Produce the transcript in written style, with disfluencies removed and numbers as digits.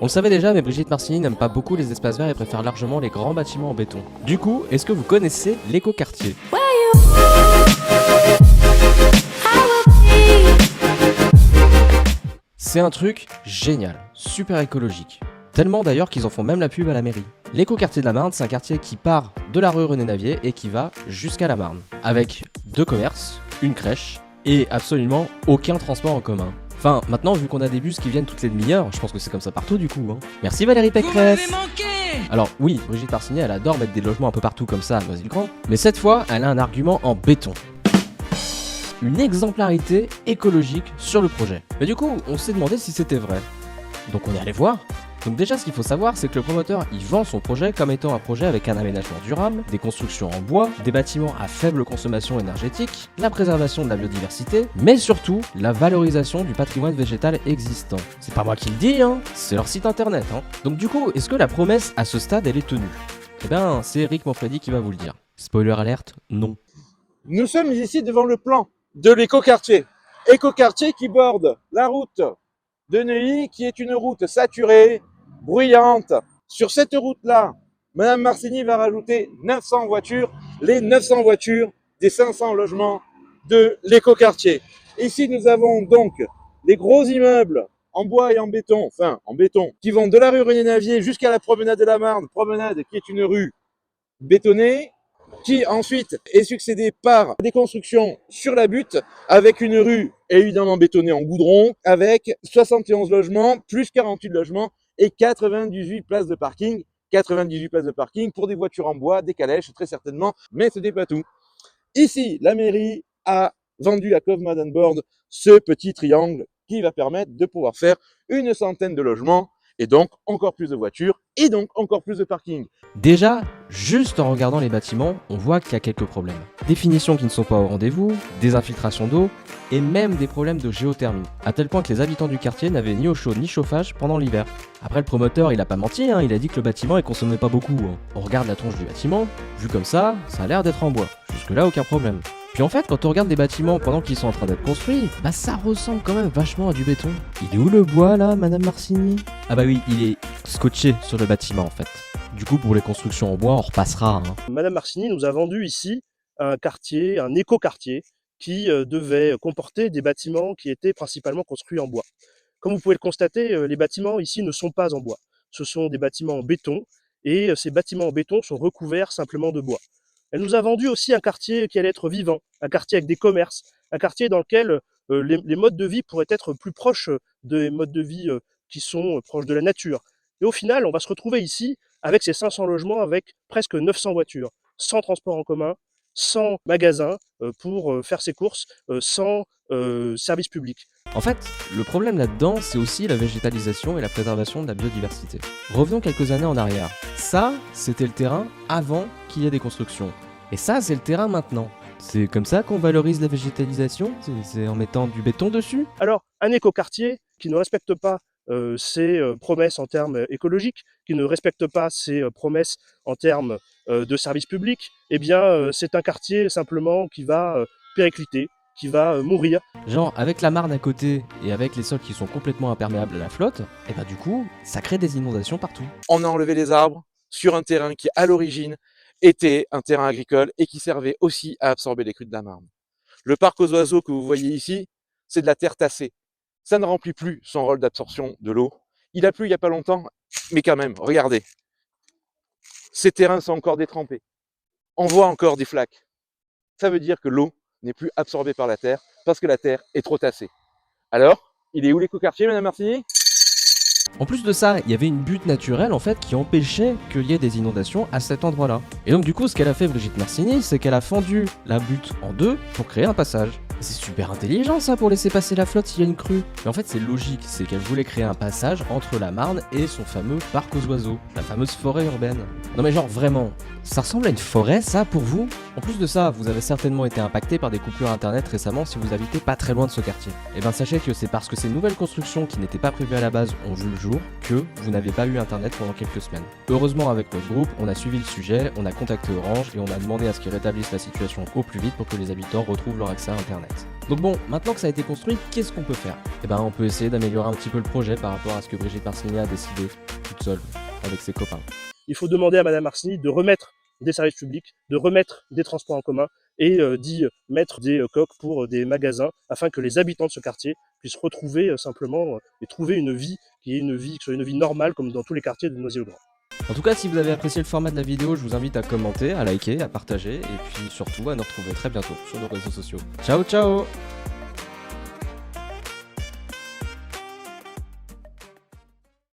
On le savait déjà, mais Brigitte Marcini n'aime pas beaucoup les espaces verts et préfère largement les grands bâtiments en béton. Du coup, est-ce que vous connaissez l'écoquartier? C'est un truc génial, super écologique. Tellement d'ailleurs qu'ils en font même la pub à la mairie. L'écoquartier de la Marne, c'est un quartier qui part de la rue René-Navier et qui va jusqu'à la Marne. Avec 2 commerces, une crèche et absolument aucun transport en commun. Enfin, maintenant, vu qu'on a des bus qui viennent toutes les demi-heures, je pense que c'est comme ça partout du coup. Merci Valérie Pécresse. Alors oui, Brigitte Marcini, elle adore mettre des logements un peu partout comme ça à Noisy-le-Grand, mais cette fois, elle a un argument en béton. Une exemplarité écologique sur le projet. Mais du coup, on s'est demandé si c'était vrai. Donc on est allé voir. Donc déjà, ce qu'il faut savoir, c'est que le promoteur, il vend son projet comme étant un projet avec un aménagement durable, des constructions en bois, des bâtiments à faible consommation énergétique, la préservation de la biodiversité, mais surtout la valorisation du patrimoine végétal existant. C'est pas moi qui le dis, c'est leur site internet. Donc du coup, est-ce que la promesse à ce stade, elle est tenue? Eh bien, c'est Eric Monfredi qui va vous le dire. Spoiler alerte, non. Nous sommes ici devant le plan de l'écoquartier. Écoquartier qui borde la route de Neuilly, qui est une route saturée, bruyante. Sur cette route-là, Madame Marcini va rajouter 900 voitures, les 900 voitures des 500 logements de l'écoquartier. Ici, nous avons donc les gros immeubles en bois et en béton, qui vont de la rue René-Navier jusqu'à la promenade de la Marne, promenade qui est une rue bétonnée, qui ensuite est succédée par des constructions sur la butte, avec une rue évidemment bétonnée en goudron, avec 71 logements, plus 48 logements et 98 places de parking. 98 places de parking pour des voitures en bois, des calèches très certainement, mais ce n'est pas tout. Ici, la mairie a vendu à Cove Madden Board ce petit triangle qui va permettre de pouvoir faire une centaine de logements et donc encore plus de voitures et donc encore plus de parking. Déjà, juste en regardant les bâtiments, on voit qu'il y a quelques problèmes. Des finitions qui ne sont pas au rendez-vous, des infiltrations d'eau, et même des problèmes de géothermie, à tel point que les habitants du quartier n'avaient ni eau chaude ni chauffage pendant l'hiver. Après, le promoteur, il a pas menti, il a dit que le bâtiment il consommait pas beaucoup. On regarde la tronche du bâtiment, vu comme ça a l'air d'être en bois. Jusque-là, aucun problème. Puis en fait, quand on regarde des bâtiments pendant qu'ils sont en train d'être construits, ça ressemble quand même vachement à du béton. Il est où le bois là, Madame Marcini? Ah bah oui, il est scotché sur le bâtiment en fait. Du coup, pour les constructions en bois, on repassera. Madame Marcini nous a vendu ici un quartier, un écoquartier, qui devait comporter des bâtiments qui étaient principalement construits en bois. Comme vous pouvez le constater, les bâtiments ici ne sont pas en bois. Ce sont des bâtiments en béton, et ces bâtiments en béton sont recouverts simplement de bois. Elle nous a vendu aussi un quartier qui allait être vivant, un quartier avec des commerces, un quartier dans lequel les modes de vie pourraient être plus proches des modes de vie qui sont proches de la nature. Et au final, on va se retrouver ici avec ces 500 logements, avec presque 900 voitures, sans transport en commun, sans magasin pour faire ses courses, sans service public. En fait, le problème là-dedans, c'est aussi la végétalisation et la préservation de la biodiversité. Revenons quelques années en arrière. Ça, c'était le terrain avant qu'il y ait des constructions. Et ça, c'est le terrain maintenant. C'est comme ça qu'on valorise la végétalisation? C'est en mettant du béton dessus? Alors, un écoquartier qui ne respecte pas ses promesses en termes écologiques, qui ne respecte pas ses promesses en termes de services publics, eh bien, c'est un quartier simplement qui va péricliter, qui va mourir. Genre, avec la Marne à côté et avec les sols qui sont complètement imperméables à la flotte, et du coup, ça crée des inondations partout. On a enlevé les arbres sur un terrain qui, à l'origine, était un terrain agricole et qui servait aussi à absorber les crues de la Marne. Le parc aux oiseaux que vous voyez ici, c'est de la terre tassée. Ça ne remplit plus son rôle d'absorption de l'eau. Il a plu il n'y a pas longtemps, mais quand même, regardez. Ces terrains sont encore détrempés. On voit encore des flaques. Ça veut dire que l'eau n'est plus absorbée par la terre parce que la terre est trop tassée. Alors, il est où l'écoquartier, Madame Marcini? En plus de ça, il y avait une butte naturelle en fait qui empêchait qu'il y ait des inondations à cet endroit-là. Et donc du coup, ce qu'elle a fait Brigitte Marcini, c'est qu'elle a fendu la butte en deux pour créer un passage. C'est super intelligent ça pour laisser passer la flotte s'il y a une crue. Mais en fait c'est logique, c'est qu'elle voulait créer un passage entre la Marne et son fameux parc aux oiseaux, la fameuse forêt urbaine. Non mais genre vraiment, ça ressemble à une forêt ça pour vous? En plus de ça, vous avez certainement été impacté par des coupures internet récemment si vous habitez pas très loin de ce quartier. Et ben sachez que c'est parce que ces nouvelles constructions qui n'étaient pas prévues à la base ont vu le jour que vous n'avez pas eu internet pendant quelques semaines. Heureusement, avec notre groupe, on a suivi le sujet, on a contacté Orange et on a demandé à ce qu'ils rétablissent la situation au plus vite pour que les habitants retrouvent leur accès à internet. Donc bon, maintenant que ça a été construit, qu'est-ce qu'on peut faire? Eh ben, on peut essayer d'améliorer un petit peu le projet par rapport à ce que Brigitte Marcigny a décidé toute seule avec ses copains. Il faut demander à Madame Marcigny de remettre des services publics, de remettre des transports en commun et d'y mettre des coques pour des magasins afin que les habitants de ce quartier puissent retrouver simplement et trouver une vie qui soit une vie normale comme dans tous les quartiers de Noisy-le-Grand. En tout cas, si vous avez apprécié le format de la vidéo, je vous invite à commenter, à liker, à partager et puis surtout à nous retrouver très bientôt sur nos réseaux sociaux. Ciao ciao!